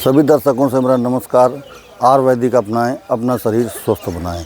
सभी दर्शकों से मेरा नमस्कार। आयुर्वेदिक अपनाएं, अपना शरीर स्वस्थ बनाएं।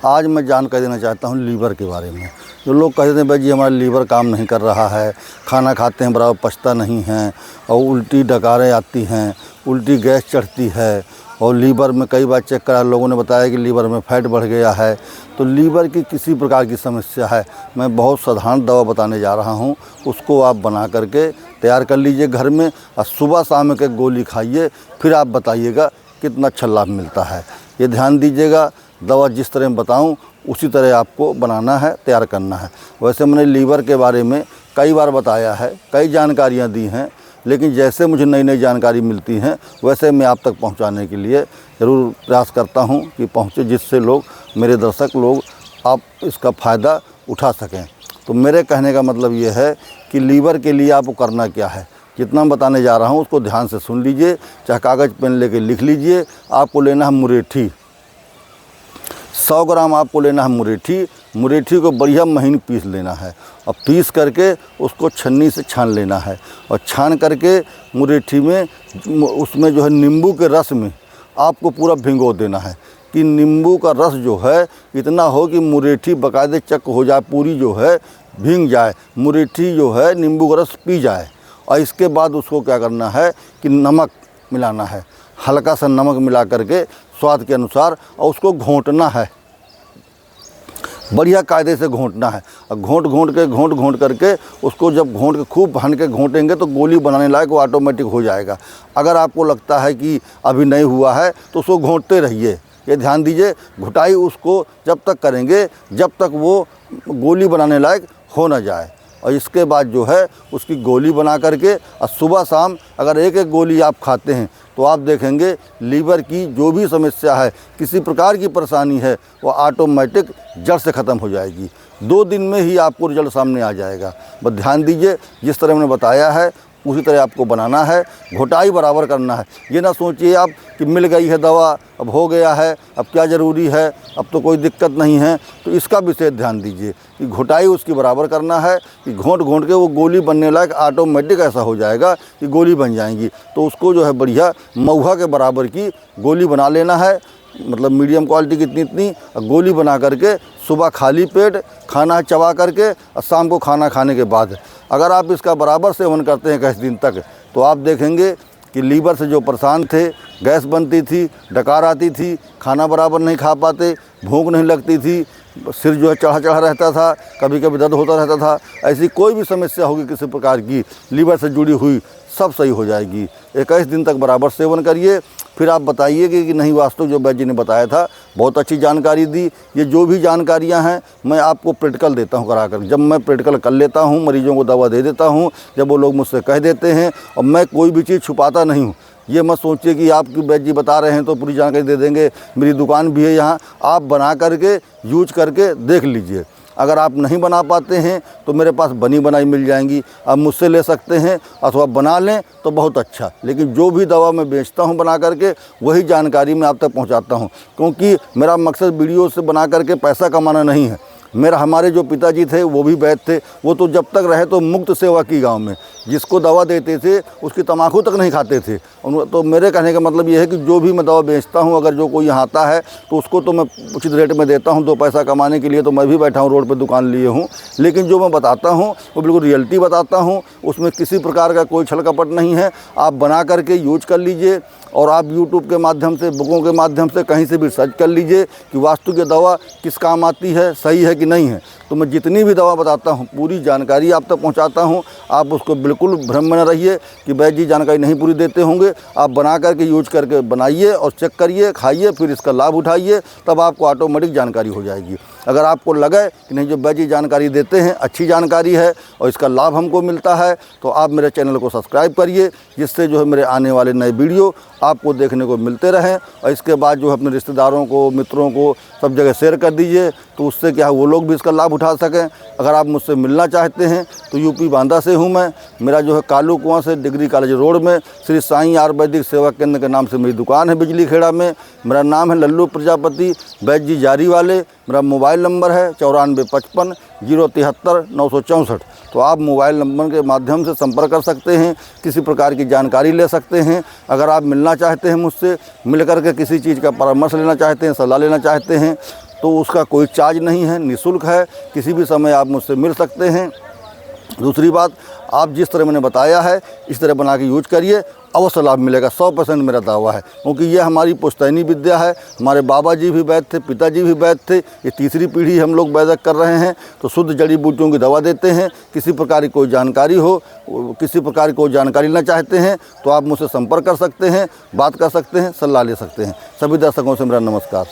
आज मैं जानकारी देना चाहता हूं लीवर के बारे में। जो लोग कहते हैं भाई जी हमारा लीवर काम नहीं कर रहा है, खाना खाते हैं बराबर पचता नहीं है और उल्टी डकारें आती हैं, उल्टी गैस चढ़ती है और लीवर में कई बार चेक करा लोगों ने बताया कि लीवर में फैट बढ़ गया है। तो लीवर की किसी प्रकार की समस्या है, मैं बहुत साधारण दवा बताने जा रहा हूं, उसको आप बना करके तैयार कर लीजिए घर में और सुबह शाम एक एक गोली खाइए, फिर आप बताइएगा कितना अच्छा लाभ मिलता है। ये ध्यान दीजिएगा, दवा जिस तरह मैं बताऊं उसी तरह आपको बनाना है, तैयार करना है। वैसे मैंने लीवर के बारे में कई बार बताया है, कई जानकारियाँ दी हैं, लेकिन जैसे मुझे नई नई जानकारी मिलती हैं वैसे मैं आप तक पहुंचाने के लिए ज़रूर प्रयास करता हूं कि पहुंचे, जिससे लोग, मेरे दर्शक लोग, आप इसका फ़ायदा उठा सकें। तो मेरे कहने का मतलब ये है कि लीवर के लिए आपको करना क्या है, जितना बताने जा रहा हूं उसको ध्यान से सुन लीजिए, चाहे कागज़ पेन लेके लिख लीजिए। आपको लेना है मुरेठी, 100 ग्राम आपको लेना है मुरेठी। मुरेठी को बढ़िया महीन पीस लेना है और पीस करके उसको छन्नी से छान लेना है और छान करके मुरेठी में उसमें जो है नींबू के रस में आपको पूरा भिगो देना है कि नींबू का रस जो है इतना हो कि मुरेठी बाकायदे चक हो जाए, पूरी जो है भीग जाए, मुरेठी जो है नींबू का रस पी जाए। और इसके बाद उसको क्या करना है कि नमक मिलाना है, हल्का सा नमक मिला करके स्वाद के अनुसार, और उसको घोंटना है, बढ़िया कायदे से घोंटना है। और घोंट करके उसको जब घोंट के खूब भन के घोंटेंगे तो गोली बनाने लायक वो ऑटोमेटिक हो जाएगा। अगर आपको लगता है कि अभी नहीं हुआ है तो उसको घोंटते रहिए। ये ध्यान दीजिए, घुटाई उसको जब तक करेंगे जब तक वो गोली बनाने लायक हो ना जाए। और इसके बाद जो है उसकी गोली बना करके और सुबह शाम अगर एक एक गोली आप खाते हैं तो आप देखेंगे लीवर की जो भी समस्या है, किसी प्रकार की परेशानी है, वो ऑटोमेटिक जड़ से ख़त्म हो जाएगी। 2 दिन में ही आपको रिजल्ट सामने आ जाएगा। बस ध्यान दीजिए, जिस तरह मैंने बताया है उसी तरह आपको बनाना है, घोटाई बराबर करना है। ये ना सोचिए आप कि मिल गई है दवा, अब हो गया है, अब क्या ज़रूरी है, अब तो कोई दिक्कत नहीं है। तो इसका विशेष ध्यान दीजिए कि घोटाई उसकी बराबर करना है कि घोंट के वो गोली बनने लायक ऑटोमेटिक ऐसा हो जाएगा कि गोली बन जाएंगी। तो उसको जो है बढ़िया महुआ के बराबर की गोली बना लेना है, मतलब मीडियम क्वालिटी की इतनी गोली बना करके सुबह खाली पेट खाना चबा करके और शाम को खाना खाने के बाद अगर आप इसका बराबर सेवन करते हैं 21 दिन तक, तो आप देखेंगे कि लीवर से जो परेशान थे, गैस बनती थी, डकार आती थी, खाना बराबर नहीं खा पाते, भूख नहीं लगती थी, सिर जो है चढ़ा रहता था, कभी कभी दर्द होता रहता था, ऐसी कोई भी समस्या होगी किसी प्रकार की लीवर से जुड़ी हुई, सब सही हो जाएगी। 21 दिन तक बराबर सेवन करिए, फिर आप बताइए कि नहीं वास्तव जो वैद्य जी ने बताया था बहुत अच्छी जानकारी दी। ये जो भी जानकारियां हैं मैं आपको प्रैक्टिकल देता हूं करा कर। जब मैं प्रैक्टिकल कर लेता हूं, मरीजों को दवा दे देता हूं, जब वो लोग मुझसे कह देते हैं, और मैं कोई भी चीज़ छुपाता नहीं हूँ। ये मत सोचिए कि आपकी वैद्य जी बता रहे हैं तो पूरी जानकारी दे देंगे। मेरी दुकान भी है यहाँ, आप बना करके यूज करके देख लीजिए। अगर आप नहीं बना पाते हैं तो मेरे पास बनी बनाई मिल जाएंगी, आप मुझसे ले सकते हैं, अथवा बना लें तो बहुत अच्छा। लेकिन जो भी दवा मैं बेचता हूं बना करके वही जानकारी मैं आप तक पहुंचाता हूं, क्योंकि मेरा मकसद वीडियो से बना करके पैसा कमाना नहीं है। हमारे जो पिताजी थे वो भी वैद्य थे, वो तो जब तक रहे तो मुक्त सेवा की गांव में, जिसको दवा देते थे उसकी तम्बाकू तक नहीं खाते थे। तो मेरे कहने का मतलब ये है कि जो भी मैं दवा बेचता हूँ, अगर जो कोई यहाँ आता है तो उसको तो मैं उचित रेट में देता हूँ। 2 पैसा कमाने के लिए तो मैं भी बैठा हूँ, रोड पर दुकान लिए हूँ, लेकिन जो मैं बताता हूँ वो बिल्कुल रियलिटी बताता हूँ, उसमें किसी प्रकार का कोई छल कपट नहीं है। आप बना करके यूज कर लीजिए और आप यूट्यूब के माध्यम से, बुकों के माध्यम से कहीं से भी सर्च कर लीजिए कि वास्तु की दवा किस काम आती है, सही है कि नहीं है। तो मैं जितनी भी दवा बताता हूँ पूरी जानकारी आप तक पहुँचाता हूँ। आप उसको बिल्कुल भ्रम में न रहिए कि वैद्य जी जानकारी नहीं पूरी देते होंगे। आप बना करके यूज करके बनाइए और चेक करिए, खाइए, फिर इसका लाभ उठाइए, तब आपको ऑटोमेटिक जानकारी हो जाएगी। अगर आपको लगे कि नहीं जो वैद्य जी जानकारी देते हैं अच्छी जानकारी है और इसका लाभ हमको मिलता है, तो आप मेरे चैनल को सब्सक्राइब करिए, जिससे जो है मेरे आने वाले नए वीडियो आपको देखने को मिलते रहें। और इसके बाद जो है अपने रिश्तेदारों को, मित्रों को सब जगह शेयर कर दीजिए, तो उससे क्या है वो लोग लोग भी इसका लाभ उठा सकें। अगर आप मुझसे मिलना चाहते हैं तो यूपी बांदा से हूँ मैं। मेरा जो है कालू कुआं से डिग्री कॉलेज रोड में श्री साईं आयुर्वेदिक सेवा केंद्र के नाम से मेरी दुकान है बिजली खेड़ा में। मेरा नाम है लल्लू प्रजापति, वैद्य जी जारी वाले। मेरा मोबाइल नंबर है 9455 073 964। तो आप मोबाइल नंबर के माध्यम से संपर्क कर सकते हैं, किसी प्रकार की जानकारी ले सकते हैं। अगर आप मिलना चाहते हैं मुझसे, मिल कर के किसी चीज़ का परामर्श लेना चाहते हैं, सलाह लेना चाहते हैं, तो उसका कोई चार्ज नहीं है, निःशुल्क है। किसी भी समय आप मुझसे मिल सकते हैं। दूसरी बात, आप जिस तरह मैंने बताया है इस तरह बना के यूज करिए, अवश्य लाभ मिलेगा, 100% मेरा दावा है। क्योंकि ये हमारी पुश्तैनी विद्या है। हमारे बाबा जी भी वैद्य थे, पिताजी भी वैद्य थे, ये तीसरी पीढ़ी हम लोग वैदिक कर रहे हैं। तो शुद्ध जड़ी बूटियों की दवा देते हैं। किसी प्रकार की कोई जानकारी हो, किसी प्रकार की कोई जानकारी लेना चाहते हैं तो आप मुझसे संपर्क कर सकते हैं, बात कर सकते हैं, सलाह ले सकते हैं। सभी दर्शकों से मेरा नमस्कार।